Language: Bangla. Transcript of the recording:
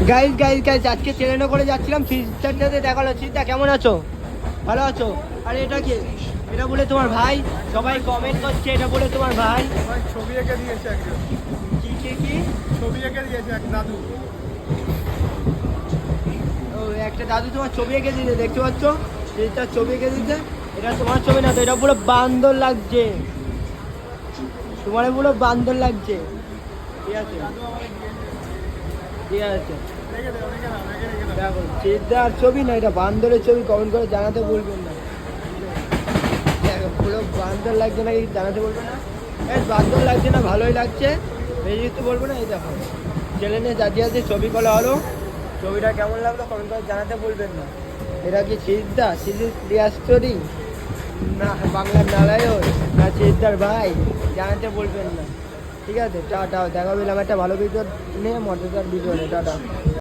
গাইজ গাইজ গাইজ আজকে ট্রেনে করে যাচ্ছিলাম, সিস্টারটাতে দেখা হলো। সিস্টার কেমন আছো? ভালো আছো? আরে এটা কি? এটা বলে তোমার ভাই? সবাই কমেন্ট করছে এটা বলে তোমার ভাই। ছবি এঁকে দিয়েছে একজন। কি কি কি ছবি এঁকে দিয়েছে এক দাদু। ও একটা দাদু তোমার ছবি এঁকে দিতে, দেখতে পাচ্ছ? এটা ছবি এঁকে দিতে। এটা তোমার ছবি না তো, এটা পুরো বান্দর লাগছে। তোমার পুরো বান্দর লাগছে। ঠিক আছে ঠিক আছে, রেখে দাও, রেখে দাও, রেখে দাও। দেখো সিস্টার ছবি না, এটা বান্দরের ছবি। কমেন্ট করে জানাতে বলবেন না। দেখো পুরো বান্দর লাগছে নাকি জানাতে বলবেন না। এই বান্দর লাগছে না, ভালোই লাগছে, বেশি কিছু বলবো না। এই দেখো ছেলে নিয়ে দাঁড়িয়ে আছে, ছবি করা হলো। ছবিটা কেমন লাগলো কমেন্ট করে জানাতে বলবেন না। এটা কি সিদ্ধা সিরিয়াস স্টোরি না বাংলার নারায়ণ না সিদ্ধার ভাই, জানাতে বলবেন না। ঠিক আছে, টাটা। দেখা পেলাম একটা ভালো ভিডিও নিয়ে, মজাদার ভিডিও নিয়ে। টাটা।